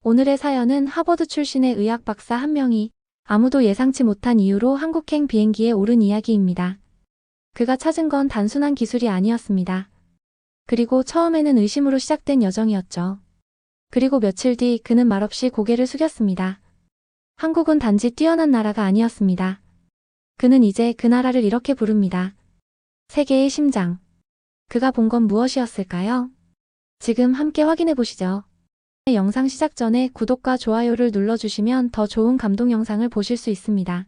오늘의 사연은 하버드 출신의 의학 박사 한 명이 아무도 예상치 못한 이유로 한국행 비행기에 오른 이야기입니다. 그가 찾은 건 단순한 기술이 아니었습니다. 그리고 처음에는 의심으로 시작된 여정이었죠. 그리고 며칠 뒤 그는 말없이 고개를 숙였습니다. 한국은 단지 뛰어난 나라가 아니었습니다. 그는 이제 그 나라를 이렇게 부릅니다. 세계의 심장. 그가 본 건 무엇이었을까요? 지금 함께 확인해 보시죠. 영상 시작 전에 구독과 좋아요를 눌러주시면 더 좋은 감동 영상을 보실 수 있습니다.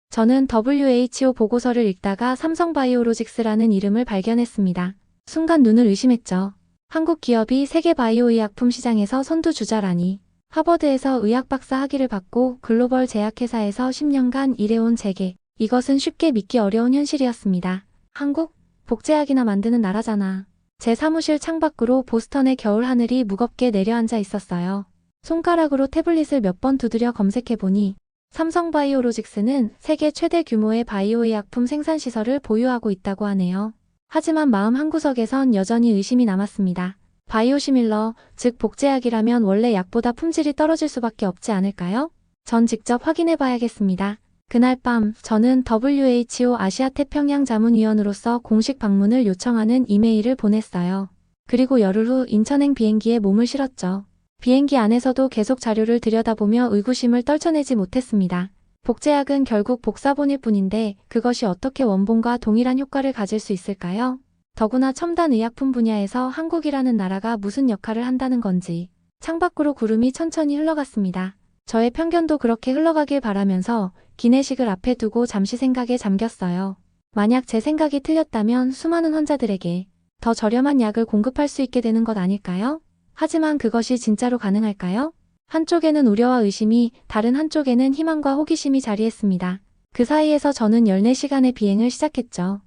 저는 WHO 보고서를 읽다가 삼성바이오로직스라는 이름을 발견했습니다. 순간 눈을 의심했죠. 한국 기업이 세계 바이오의약품 시장에서 선두주자라니. 하버드에서 의학 박사 학위를 받고 글로벌 제약회사에서 10년간 일해온 제게. 이것은 쉽게 믿기 어려운 현실이었습니다. 한국? 복제약이나 만드는 나라잖아. 제 사무실 창밖으로 보스턴의 겨울 하늘이 무겁게 내려앉아 있었어요. 손가락으로 태블릿을 몇 번 두드려 검색해보니 삼성바이오로직스는 세계 최대 규모의 바이오의약품 생산시설을 보유하고 있다고 하네요. 하지만 마음 한구석에선 여전히 의심이 남았습니다. 바이오시밀러, 즉 복제약이라면 원래 약보다 품질이 떨어질 수밖에 없지 않을까요? 전 직접 확인해봐야겠습니다. 그날 밤 저는 WHO 아시아 태평양 자문위원으로서 공식 방문을 요청하는 이메일을 보냈어요. 그리고 열흘 후 인천행 비행기에 몸을 실었죠. 비행기 안에서도 계속 자료를 들여다보며 의구심을 떨쳐내지 못했습니다. 복제약은 결국 복사본일 뿐인데 그것이 어떻게 원본과 동일한 효과를 가질 수 있을까요? 더구나 첨단 의약품 분야에서 한국이라는 나라가 무슨 역할을 한다는 건지. 창밖으로 구름이 천천히 흘러갔습니다. 저의 편견도 그렇게 흘러가길 바라면서 기내식을 앞에 두고 잠시 생각에 잠겼어요. 만약 제 생각이 틀렸다면 수많은 환자들에게 더 저렴한 약을 공급할 수 있게 되는 것 아닐까요? 하지만 그것이 진짜로 가능할까요? 한쪽에는 우려와 의심이, 다른 한쪽에는 희망과 호기심이 자리했습니다. 그 사이에서 저는 14시간의 비행을 시작했죠.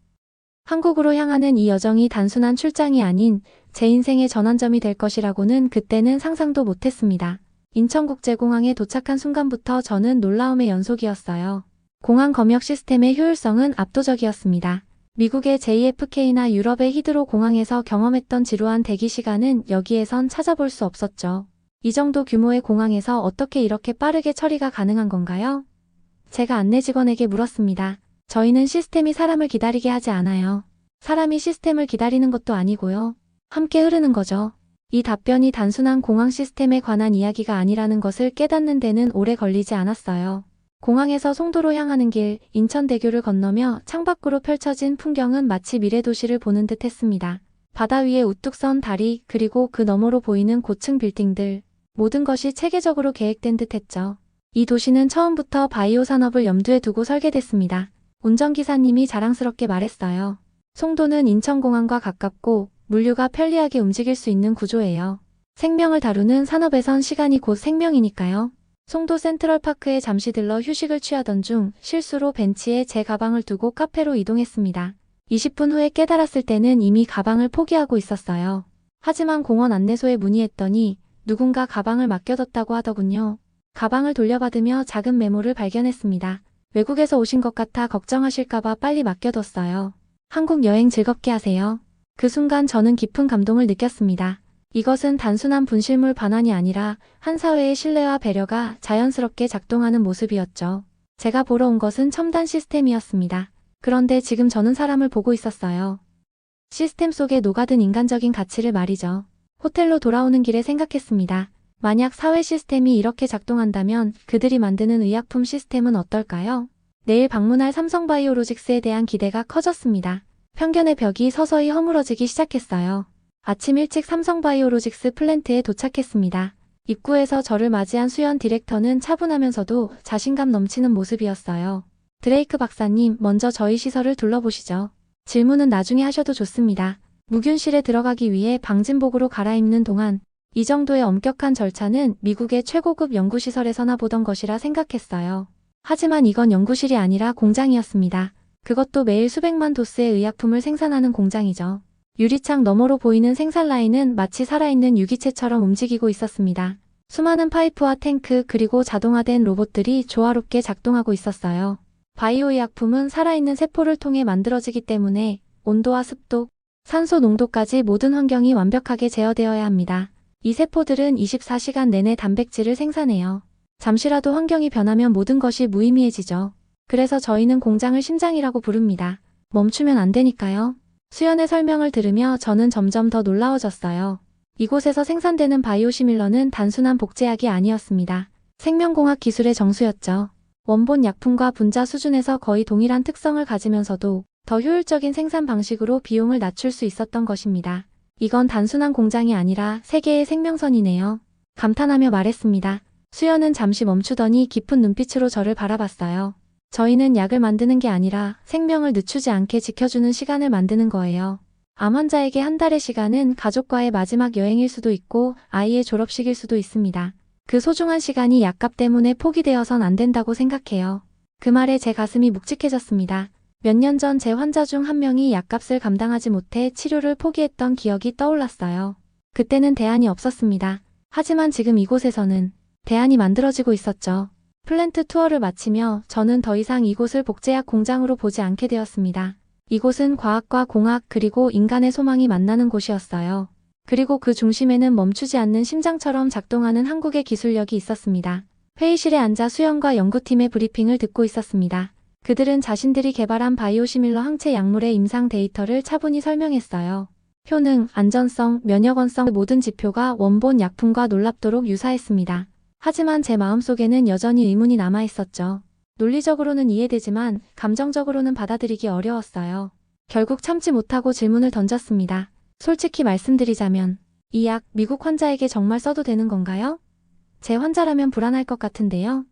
한국으로 향하는 이 여정이 단순한 출장이 아닌 제 인생의 전환점이 될 것이라고는 그때는 상상도 못했습니다. 인천국제공항에 도착한 순간부터 저는 놀라움의 연속이었어요. 공항 검역 시스템의 효율성은 압도적이었습니다. 미국의 JFK나 유럽의 히드로 공항에서 경험했던 지루한 대기 시간은 여기에선 찾아볼 수 없었죠. 이 정도 규모의 공항에서 어떻게 이렇게 빠르게 처리가 가능한 건가요? 제가 안내 직원에게 물었습니다. 저희는 시스템이 사람을 기다리게 하지 않아요. 사람이 시스템을 기다리는 것도 아니고요. 함께 흐르는 거죠. 이 답변이 단순한 공항 시스템에 관한 이야기가 아니라는 것을 깨닫는 데는 오래 걸리지 않았어요. 공항에서 송도로 향하는 길, 인천대교를 건너며 창밖으로 펼쳐진 풍경은 마치 미래도시를 보는 듯 했습니다. 바다 위에 우뚝 선 다리, 그리고 그 너머로 보이는 고층 빌딩들. 모든 것이 체계적으로 계획된 듯 했죠. 이 도시는 처음부터 바이오 산업을 염두에 두고 설계됐습니다. 운전기사님이 자랑스럽게 말했어요. 송도는 인천공항과 가깝고 물류가 편리하게 움직일 수 있는 구조예요. 생명을 다루는 산업에선 시간이 곧 생명이니까요. 송도 센트럴파크에 잠시 들러 휴식을 취하던 중 실수로 벤치에 제 가방을 두고 카페로 이동했습니다. 20분 후에 깨달았을 때는 이미 가방을 포기하고 있었어요. 하지만 공원 안내소에 문의했더니 누군가 가방을 맡겨뒀다고 하더군요. 가방을 돌려받으며 작은 메모를 발견했습니다. 외국에서 오신 것 같아 걱정하실까봐 빨리 맡겨뒀어요. 한국 여행 즐겁게 하세요. 그 순간 저는 깊은 감동을 느꼈습니다. 이것은 단순한 분실물 반환이 아니라 한 사회의 신뢰와 배려가 자연스럽게 작동하는 모습이었죠. 제가 보러 온 것은 첨단 시스템이었습니다. 그런데 지금 저는 사람을 보고 있었어요. 시스템 속에 녹아든 인간적인 가치를 말이죠. 호텔로 돌아오는 길에 생각했습니다. 만약 사회 시스템이 이렇게 작동한다면 그들이 만드는 의약품 시스템은 어떨까요? 내일 방문할 삼성바이오로직스에 대한 기대가 커졌습니다. 편견의 벽이 서서히 허물어지기 시작했어요. 아침 일찍 삼성바이오로직스 플랜트에 도착했습니다. 입구에서 저를 맞이한 수연 디렉터는 차분하면서도 자신감 넘치는 모습이었어요. 드레이크 박사님, 먼저 저희 시설을 둘러보시죠. 질문은 나중에 하셔도 좋습니다. 무균실에 들어가기 위해 방진복으로 갈아입는 동안 이 정도의 엄격한 절차는 미국의 최고급 연구시설에서나 보던 것이라 생각했어요. 하지만 이건 연구실이 아니라 공장이었습니다. 그것도 매일 수백만 도스의 의약품을 생산하는 공장이죠. 유리창 너머로 보이는 생산 라인은 마치 살아있는 유기체처럼 움직이고 있었습니다. 수많은 파이프와 탱크 그리고 자동화된 로봇들이 조화롭게 작동하고 있었어요. 바이오 의약품은 살아있는 세포를 통해 만들어지기 때문에 온도와 습도, 산소 농도까지 모든 환경이 완벽하게 제어되어야 합니다. 이 세포들은 24시간 내내 단백질을 생산해요. 잠시라도 환경이 변하면 모든 것이 무의미해지죠. 그래서 저희는 공장을 심장이라고 부릅니다. 멈추면 안 되니까요. 수연의 설명을 들으며 저는 점점 더 놀라워졌어요. 이곳에서 생산되는 바이오시밀러는 단순한 복제약이 아니었습니다. 생명공학 기술의 정수였죠. 원본 약품과 분자 수준에서 거의 동일한 특성을 가지면서도 더 효율적인 생산 방식으로 비용을 낮출 수 있었던 것입니다. 이건 단순한 공장이 아니라 세계의 생명선이네요. 감탄하며 말했습니다. 수연은 잠시 멈추더니 깊은 눈빛으로 저를 바라봤어요. 저희는 약을 만드는 게 아니라 생명을 늦추지 않게 지켜주는 시간을 만드는 거예요. 암 환자에게 한 달의 시간은 가족과의 마지막 여행일 수도 있고 아이의 졸업식일 수도 있습니다. 그 소중한 시간이 약값 때문에 포기되어선 안 된다고 생각해요. 그 말에 제 가슴이 묵직해졌습니다. 몇 년 전 제 환자 중 한 명이 약값을 감당하지 못해 치료를 포기했던 기억이 떠올랐어요. 그때는 대안이 없었습니다. 하지만 지금 이곳에서는 대안이 만들어지고 있었죠. 플랜트 투어를 마치며 저는 더 이상 이곳을 복제약 공장으로 보지 않게 되었습니다. 이곳은 과학과 공학 그리고 인간의 소망이 만나는 곳이었어요. 그리고 그 중심에는 멈추지 않는 심장처럼 작동하는 한국의 기술력이 있었습니다. 회의실에 앉아 수연과 연구팀의 브리핑을 듣고 있었습니다. 그들은 자신들이 개발한 바이오시밀러 항체 약물의 임상 데이터를 차분히 설명했어요. 효능, 안전성, 면역원성 모든 지표가 원본 약품과 놀랍도록 유사했습니다. 하지만 제 마음속에는 여전히 의문이 남아있었죠. 논리적으로는 이해되지만 감정적으로는 받아들이기 어려웠어요. 결국 참지 못하고 질문을 던졌습니다. 솔직히 말씀드리자면 이 약 미국 환자에게 정말 써도 되는 건가요? 제 환자라면 불안할 것 같은데요.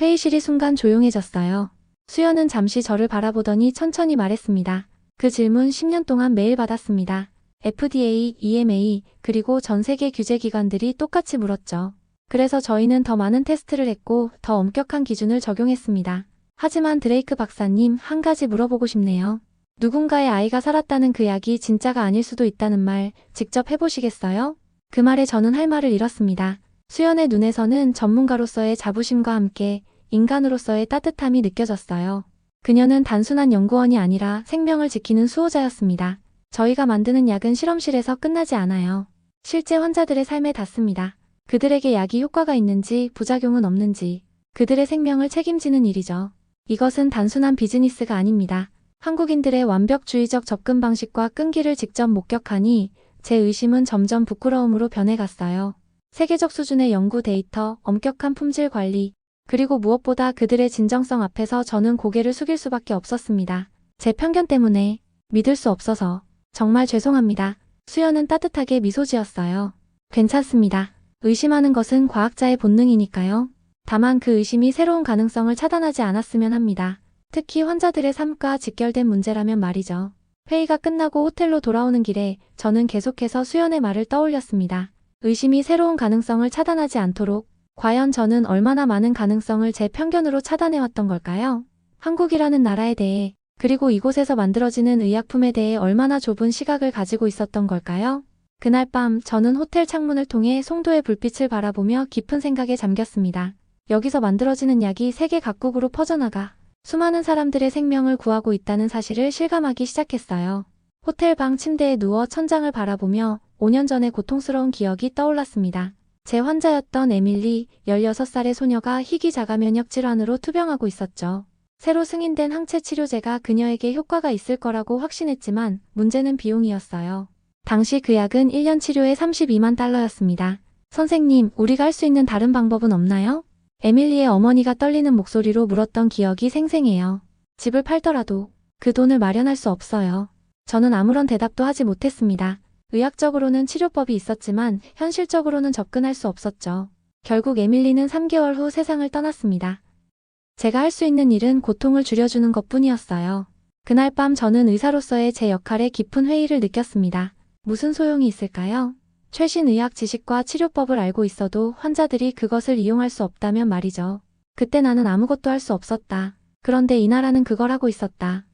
회의실이 순간 조용해졌어요. 수연은 잠시 저를 바라보더니 천천히 말했습니다. 그 질문 10년 동안 매일 받았습니다. FDA, EMA, 그리고 전 세계 규제기관들이 똑같이 물었죠. 그래서 저희는 더 많은 테스트를 했고 더 엄격한 기준을 적용했습니다. 하지만 드레이크 박사님, 한 가지 물어보고 싶네요. 누군가의 아이가 살았다는 그 약이 진짜가 아닐 수도 있다는 말 직접 해보시겠어요? 그 말에 저는 할 말을 잃었습니다. 수연의 눈에서는 전문가로서의 자부심과 함께 인간으로서의 따뜻함이 느껴졌어요. 그녀는 단순한 연구원이 아니라 생명을 지키는 수호자였습니다. 저희가 만드는 약은 실험실에서 끝나지 않아요. 실제 환자들의 삶에 닿습니다. 그들에게 약이 효과가 있는지 부작용은 없는지 그들의 생명을 책임지는 일이죠. 이것은 단순한 비즈니스가 아닙니다. 한국인들의 완벽주의적 접근 방식과 끈기를 직접 목격하니 제 의심은 점점 부끄러움으로 변해갔어요. 세계적 수준의 연구 데이터, 엄격한 품질 관리, 그리고 무엇보다 그들의 진정성 앞에서 저는 고개를 숙일 수밖에 없었습니다. 제 편견 때문에 믿을 수 없어서 정말 죄송합니다. 수연은 따뜻하게 미소 지었어요. 괜찮습니다. 의심하는 것은 과학자의 본능이니까요. 다만 그 의심이 새로운 가능성을 차단하지 않았으면 합니다. 특히 환자들의 삶과 직결된 문제라면 말이죠. 회의가 끝나고 호텔로 돌아오는 길에 저는 계속해서 수연의 말을 떠올렸습니다. 의심이 새로운 가능성을 차단하지 않도록 과연 저는 얼마나 많은 가능성을 제 편견으로 차단해왔던 걸까요? 한국이라는 나라에 대해 그리고 이곳에서 만들어지는 의약품에 대해 얼마나 좁은 시각을 가지고 있었던 걸까요? 그날 밤 저는 호텔 창문을 통해 송도의 불빛을 바라보며 깊은 생각에 잠겼습니다. 여기서 만들어지는 약이 세계 각국으로 퍼져나가 수많은 사람들의 생명을 구하고 있다는 사실을 실감하기 시작했어요. 호텔 방 침대에 누워 천장을 바라보며 5년 전의 고통스러운 기억이 떠올랐습니다. 제 환자였던 에밀리, 16살의 소녀가 희귀 자가 면역 질환으로 투병하고 있었죠. 새로 승인된 항체 치료제가 그녀에게 효과가 있을 거라고 확신했지만 문제는 비용이었어요. 당시 그 약은 1년 치료에 32만 달러였습니다. 선생님, 우리가 할 수 있는 다른 방법은 없나요? 에밀리의 어머니가 떨리는 목소리로 물었던 기억이 생생해요. 집을 팔더라도 그 돈을 마련할 수 없어요. 저는 아무런 대답도 하지 못했습니다. 의학적으로는 치료법이 있었지만 현실적으로는 접근할 수 없었죠. 결국 에밀리는 3개월 후 세상을 떠났습니다. 제가 할 수 있는 일은 고통을 줄여주는 것뿐이었어요. 그날 밤 저는 의사로서의 제 역할에 깊은 회의를 느꼈습니다. 무슨 소용이 있을까요? 최신 의학 지식과 치료법을 알고 있어도 환자들이 그것을 이용할 수 없다면 말이죠. 그때 나는 아무것도 할 수 없었다. 그런데 이 나라는 그걸 하고 있었다.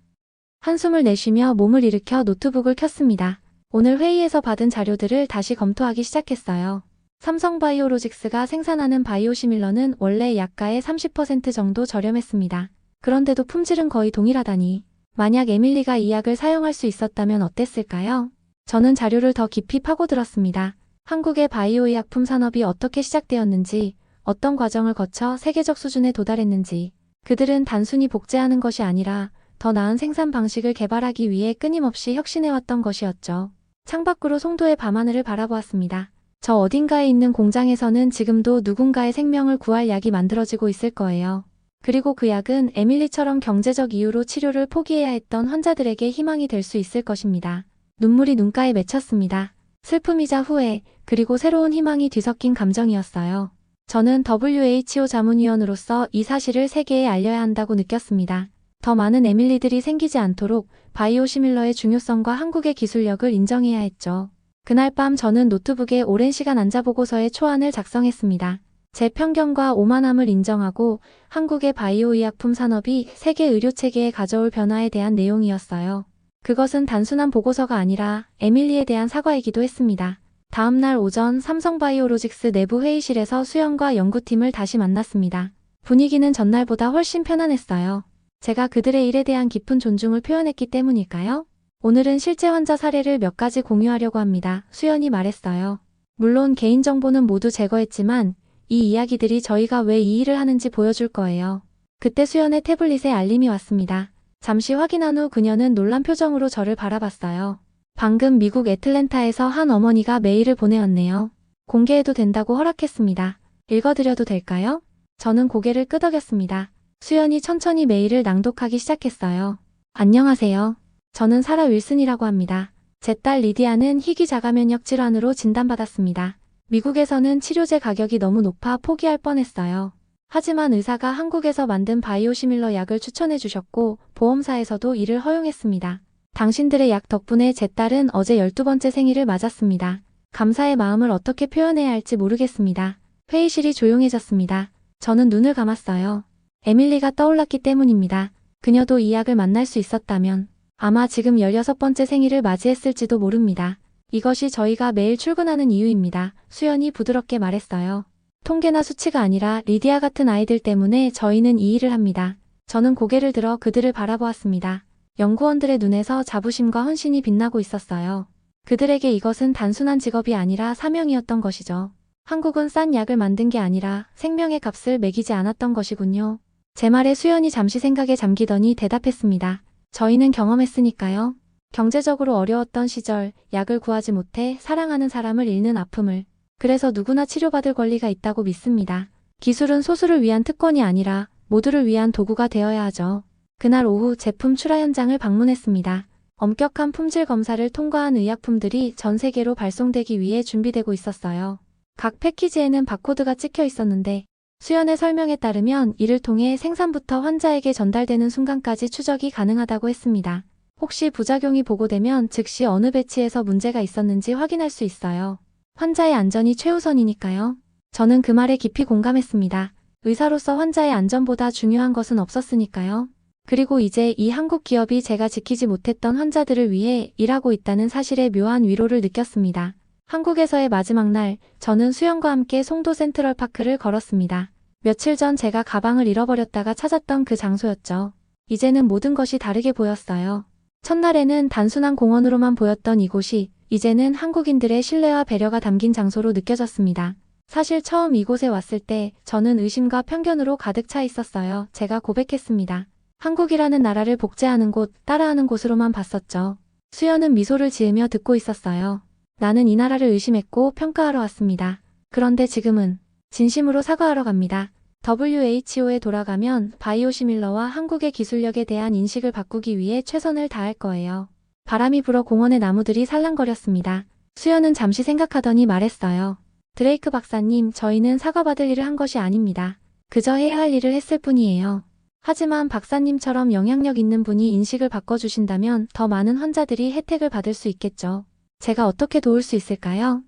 한숨을 내쉬며 몸을 일으켜 노트북을 켰습니다. 오늘 회의에서 받은 자료들을 다시 검토하기 시작했어요. 삼성바이오로직스가 생산하는 바이오시밀러는 원래 약가의 30% 정도 저렴했습니다. 그런데도 품질은 거의 동일하다니. 만약 에밀리가 이 약을 사용할 수 있었다면 어땠을까요? 저는 자료를 더 깊이 파고들었습니다. 한국의 바이오의약품 산업이 어떻게 시작되었는지, 어떤 과정을 거쳐 세계적 수준에 도달했는지, 그들은 단순히 복제하는 것이 아니라 더 나은 생산 방식을 개발하기 위해 끊임없이 혁신해왔던 것이었죠. 창밖으로 송도의 밤하늘을 바라보았습니다. 저 어딘가에 있는 공장에서는 지금도 누군가의 생명을 구할 약이 만들어지고 있을 거예요. 그리고 그 약은 에밀리처럼 경제적 이유로 치료를 포기해야 했던 환자들에게 희망이 될 수 있을 것입니다. 눈물이 눈가에 맺혔습니다. 슬픔이자 후회, 그리고 새로운 희망이 뒤섞인 감정이었어요. 저는 WHO 자문위원으로서 이 사실을 세계에 알려야 한다고 느꼈습니다. 더 많은 에밀리들이 생기지 않도록 바이오시밀러의 중요성과 한국의 기술력을 인정해야 했죠. 그날 밤 저는 노트북에 오랜 시간 앉아 보고서의 초안을 작성했습니다. 제 편견과 오만함을 인정하고 한국의 바이오의약품 산업이 세계 의료체계에 가져올 변화에 대한 내용이었어요. 그것은 단순한 보고서가 아니라 에밀리에 대한 사과이기도 했습니다. 다음 날 오전 삼성바이오로직스 내부 회의실에서 수연과 연구팀을 다시 만났습니다. 분위기는 전날보다 훨씬 편안했어요. 제가 그들의 일에 대한 깊은 존중을 표현했기 때문일까요? 오늘은 실제 환자 사례를 몇 가지 공유하려고 합니다. 수연이 말했어요. 물론 개인정보는 모두 제거했지만 이 이야기들이 저희가 왜 이 일을 하는지 보여줄 거예요. 그때 수연의 태블릿에 알림이 왔습니다. 잠시 확인한 후 그녀는 놀란 표정으로 저를 바라봤어요. 방금 미국 애틀랜타에서 한 어머니가 메일을 보내었네요. 공개해도 된다고 허락했습니다. 읽어드려도 될까요? 저는 고개를 끄덕였습니다. 수연이 천천히 메일을 낭독하기 시작했어요. 안녕하세요. 저는 사라 윌슨이라고 합니다. 제 딸 리디아는 희귀 자가면역 질환으로 진단받았습니다. 미국에서는 치료제 가격이 너무 높아 포기할 뻔했어요. 하지만 의사가 한국에서 만든 바이오시밀러 약을 추천해 주셨고 보험사에서도 이를 허용했습니다. 당신들의 약 덕분에 제 딸은 어제 12번째 생일을 맞았습니다. 감사의 마음을 어떻게 표현해야 할지 모르겠습니다. 회의실이 조용해졌습니다. 저는 눈을 감았어요. 에밀리가 떠올랐기 때문입니다. 그녀도 이 약을 만날 수 있었다면 아마 지금 16번째 생일을 맞이했을지도 모릅니다. 이것이 저희가 매일 출근하는 이유입니다. 수연이 부드럽게 말했어요. 통계나 수치가 아니라 리디아 같은 아이들 때문에 저희는 이 일을 합니다. 저는 고개를 들어 그들을 바라보았습니다. 연구원들의 눈에서 자부심과 헌신이 빛나고 있었어요. 그들에게 이것은 단순한 직업이 아니라 사명이었던 것이죠. 한국은 싼 약을 만든 게 아니라 생명의 값을 매기지 않았던 것이군요. 제 말에 수연이 잠시 생각에 잠기더니 대답했습니다. 저희는 경험했으니까요. 경제적으로 어려웠던 시절, 약을 구하지 못해 사랑하는 사람을 잃는 아픔을. 그래서 누구나 치료받을 권리가 있다고 믿습니다. 기술은 소수를 위한 특권이 아니라 모두를 위한 도구가 되어야 하죠. 그날 오후 제품 출하 현장을 방문했습니다. 엄격한 품질 검사를 통과한 의약품들이 전 세계로 발송되기 위해 준비되고 있었어요. 각 패키지에는 바코드가 찍혀 있었는데 수연의 설명에 따르면 이를 통해 생산부터 환자에게 전달되는 순간까지 추적이 가능하다고 했습니다. 혹시 부작용이 보고되면 즉시 어느 배치에서 문제가 있었는지 확인할 수 있어요. 환자의 안전이 최우선이니까요. 저는 그 말에 깊이 공감했습니다. 의사로서 환자의 안전보다 중요한 것은 없었으니까요. 그리고 이제 이 한국 기업이 제가 지키지 못했던 환자들을 위해 일하고 있다는 사실에 묘한 위로를 느꼈습니다. 한국에서의 마지막 날, 저는 수연과 함께 송도 센트럴파크를 걸었습니다. 며칠 전 제가 가방을 잃어버렸다가 찾았던 그 장소였죠. 이제는 모든 것이 다르게 보였어요. 첫날에는 단순한 공원으로만 보였던 이곳이 이제는 한국인들의 신뢰와 배려가 담긴 장소로 느껴졌습니다. 사실 처음 이곳에 왔을 때 저는 의심과 편견으로 가득 차 있었어요. 제가 고백했습니다. 한국이라는 나라를 복제하는 곳, 따라하는 곳으로만 봤었죠. 수연은 미소를 지으며 듣고 있었어요. 나는 이 나라를 의심했고 평가하러 왔습니다. 그런데 지금은 진심으로 사과하러 갑니다. WHO에 돌아가면 바이오시밀러와 한국의 기술력에 대한 인식을 바꾸기 위해 최선을 다할 거예요. 바람이 불어 공원의 나무들이 살랑거렸습니다. 수연은 잠시 생각하더니 말했어요. 드레이크 박사님, 저희는 사과받을 일을 한 것이 아닙니다. 그저 해야 할 일을 했을 뿐이에요. 하지만 박사님처럼 영향력 있는 분이 인식을 바꿔주신다면 더 많은 환자들이 혜택을 받을 수 있겠죠. 제가 어떻게 도울 수 있을까요?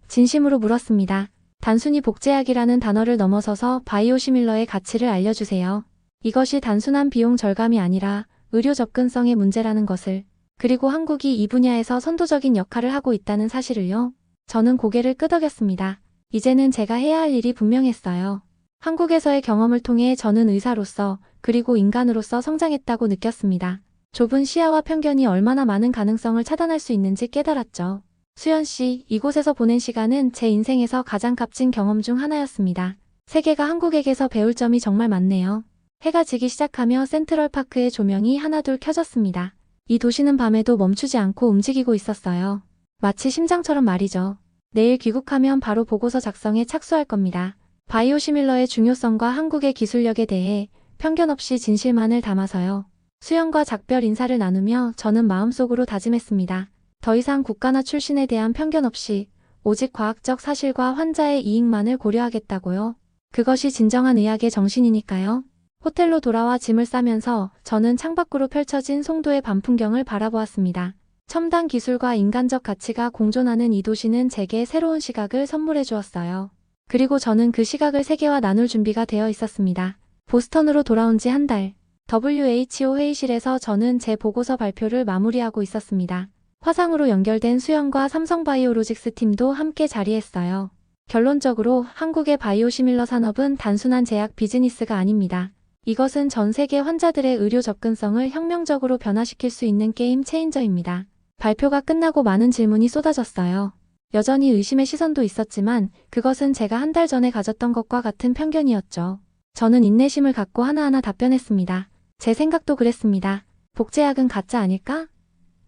진심으로 물었습니다. 단순히 복제약이라는 단어를 넘어서서 바이오시밀러의 가치를 알려주세요. 이것이 단순한 비용 절감이 아니라 의료 접근성의 문제라는 것을, 그리고 한국이 이 분야에서 선도적인 역할을 하고 있다는 사실을요. 저는 고개를 끄덕였습니다. 이제는 제가 해야 할 일이 분명했어요. 한국에서의 경험을 통해 저는 의사로서 그리고 인간으로서 성장했다고 느꼈습니다. 좁은 시야와 편견이 얼마나 많은 가능성을 차단할 수 있는지 깨달았죠. 수연 씨, 이곳에서 보낸 시간은 제 인생에서 가장 값진 경험 중 하나였습니다. 세계가 한국에게서 배울 점이 정말 많네요. 해가 지기 시작하며 센트럴파크의 조명이 하나둘 켜졌습니다. 이 도시는 밤에도 멈추지 않고 움직이고 있었어요. 마치 심장처럼 말이죠. 내일 귀국하면 바로 보고서 작성에 착수할 겁니다. 바이오시밀러의 중요성과 한국의 기술력에 대해 편견 없이 진실만을 담아서요. 수연과 작별 인사를 나누며 저는 마음속으로 다짐했습니다. 더 이상 국가나 출신에 대한 편견 없이 오직 과학적 사실과 환자의 이익만을 고려하겠다고요. 그것이 진정한 의학의 정신이니까요. 호텔로 돌아와 짐을 싸면서 저는 창밖으로 펼쳐진 송도의 밤 풍경을 바라보았습니다. 첨단 기술과 인간적 가치가 공존하는 이 도시는 제게 새로운 시각을 선물해 주었어요. 그리고 저는 그 시각을 세계와 나눌 준비가 되어 있었습니다. 보스턴으로 돌아온 지 한 달, WHO 회의실에서 저는 제 보고서 발표를 마무리하고 있었습니다. 화상으로 연결된 수연과 삼성바이오로직스 팀도 함께 자리했어요. 결론적으로 한국의 바이오시밀러 산업은 단순한 제약 비즈니스가 아닙니다. 이것은 전 세계 환자들의 의료 접근성을 혁명적으로 변화시킬 수 있는 게임 체인저입니다. 발표가 끝나고 많은 질문이 쏟아졌어요. 여전히 의심의 시선도 있었지만 그것은 제가 한 달 전에 가졌던 것과 같은 편견이었죠. 저는 인내심을 갖고 하나하나 답변했습니다. 제 생각도 그랬습니다. 복제약은 가짜 아닐까?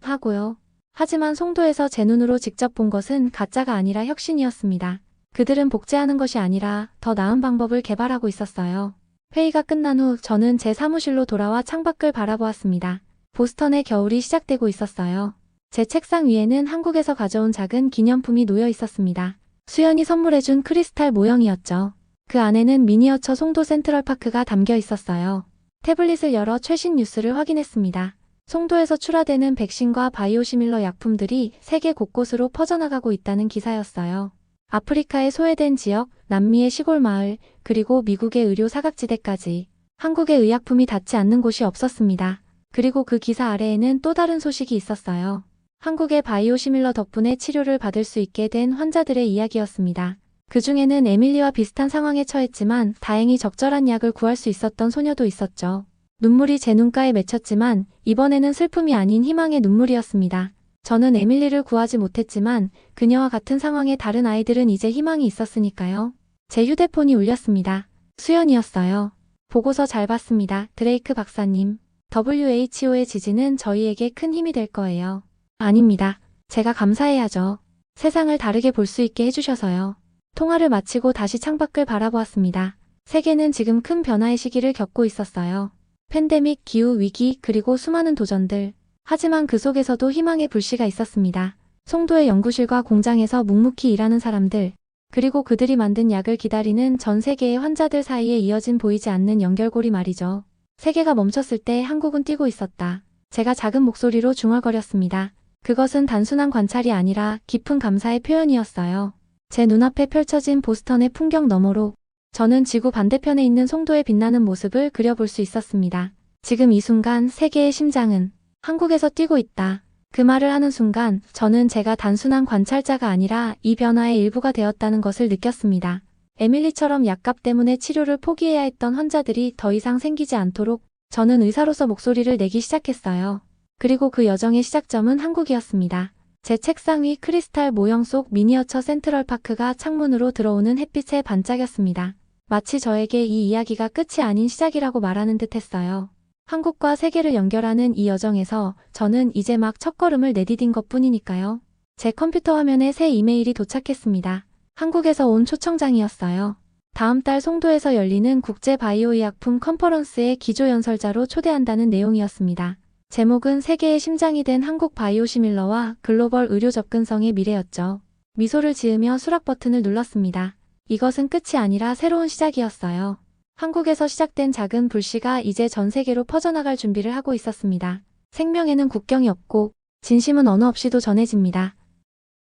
하고요. 하지만 송도에서 제 눈으로 직접 본 것은 가짜가 아니라 혁신이었습니다. 그들은 복제하는 것이 아니라 더 나은 방법을 개발하고 있었어요. 회의가 끝난 후 저는 제 사무실로 돌아와 창밖을 바라보았습니다. 보스턴의 겨울이 시작되고 있었어요. 제 책상 위에는 한국에서 가져온 작은 기념품이 놓여 있었습니다. 수연이 선물해준 크리스탈 모형이었죠. 그 안에는 미니어처 송도 센트럴파크가 담겨 있었어요. 태블릿을 열어 최신 뉴스를 확인했습니다. 송도에서 출하되는 백신과 바이오시밀러 약품들이 세계 곳곳으로 퍼져나가고 있다는 기사였어요. 아프리카의 소외된 지역, 남미의 시골 마을, 그리고 미국의 의료 사각지대까지 한국의 의약품이 닿지 않는 곳이 없었습니다. 그리고 그 기사 아래에는 또 다른 소식이 있었어요. 한국의 바이오시밀러 덕분에 치료를 받을 수 있게 된 환자들의 이야기였습니다. 그 중에는 에밀리와 비슷한 상황에 처했지만 다행히 적절한 약을 구할 수 있었던 소녀도 있었죠. 눈물이 제 눈가에 맺혔지만 이번에는 슬픔이 아닌 희망의 눈물이었습니다. 저는 에밀리를 구하지 못했지만 그녀와 같은 상황의 다른 아이들은 이제 희망이 있었으니까요. 제 휴대폰이 울렸습니다. 수연이었어요. 보고서 잘 봤습니다. 드레이크 박사님. WHO의 지지는 저희에게 큰 힘이 될 거예요. 아닙니다. 제가 감사해야죠. 세상을 다르게 볼 수 있게 해주셔서요. 통화를 마치고 다시 창밖을 바라보았습니다. 세계는 지금 큰 변화의 시기를 겪고 있었어요. 팬데믹, 기후 위기, 그리고 수많은 도전들. 하지만 그 속에서도 희망의 불씨가 있었습니다. 송도의 연구실과 공장에서 묵묵히 일하는 사람들, 그리고 그들이 만든 약을 기다리는 전 세계의 환자들 사이에 이어진 보이지 않는 연결고리 말이죠. 세계가 멈췄을 때 한국은 뛰고 있었다. 제가 작은 목소리로 중얼거렸습니다. 그것은 단순한 관찰이 아니라 깊은 감사의 표현이었어요. 제 눈앞에 펼쳐진 보스턴의 풍경 너머로 저는 지구 반대편에 있는 송도의 빛나는 모습을 그려볼 수 있었습니다. 지금 이 순간 세계의 심장은 한국에서 뛰고 있다. 그 말을 하는 순간 저는 제가 단순한 관찰자가 아니라 이 변화의 일부가 되었다는 것을 느꼈습니다. 에밀리처럼 약값 때문에 치료를 포기해야 했던 환자들이 더 이상 생기지 않도록 저는 의사로서 목소리를 내기 시작했어요. 그리고 그 여정의 시작점은 한국이었습니다. 제 책상 위 크리스탈 모형 속 미니어처 센트럴파크가 창문으로 들어오는 햇빛에 반짝였습니다. 마치 저에게 이 이야기가 끝이 아닌 시작이라고 말하는 듯 했어요. 한국과 세계를 연결하는 이 여정에서 저는 이제 막 첫걸음을 내디딘 것뿐이니까요. 제 컴퓨터 화면에 새 이메일이 도착했습니다. 한국에서 온 초청장이었어요. 다음 달 송도에서 열리는 국제 바이오의약품 컨퍼런스의 기조연설자로 초대한다는 내용이었습니다. 제목은 세계의 심장이 된 한국 바이오시밀러와 글로벌 의료 접근성의 미래였죠. 미소를 지으며 수락 버튼을 눌렀습니다. 이것은 끝이 아니라 새로운 시작이었어요. 한국에서 시작된 작은 불씨가 이제 전 세계로 퍼져나갈 준비를 하고 있었습니다. 생명에는 국경이 없고 진심은 언어 없이도 전해집니다.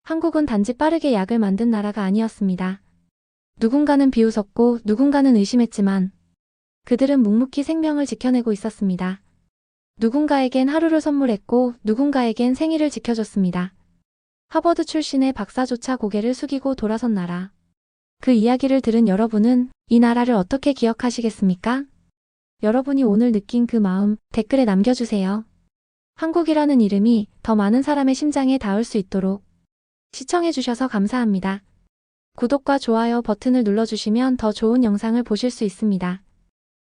한국은 단지 빠르게 약을 만든 나라가 아니었습니다. 누군가는 비웃었고 누군가는 의심했지만 그들은 묵묵히 생명을 지켜내고 있었습니다. 누군가에겐 하루를 선물했고 누군가에겐 생일을 지켜줬습니다. 하버드 출신의 박사조차 고개를 숙이고 돌아선 나라. 그 이야기를 들은 여러분은 이 나라를 어떻게 기억하시겠습니까? 여러분이 오늘 느낀 그 마음 댓글에 남겨주세요. 한국이라는 이름이 더 많은 사람의 심장에 닿을 수 있도록 시청해주셔서 감사합니다. 구독과 좋아요 버튼을 눌러주시면 더 좋은 영상을 보실 수 있습니다.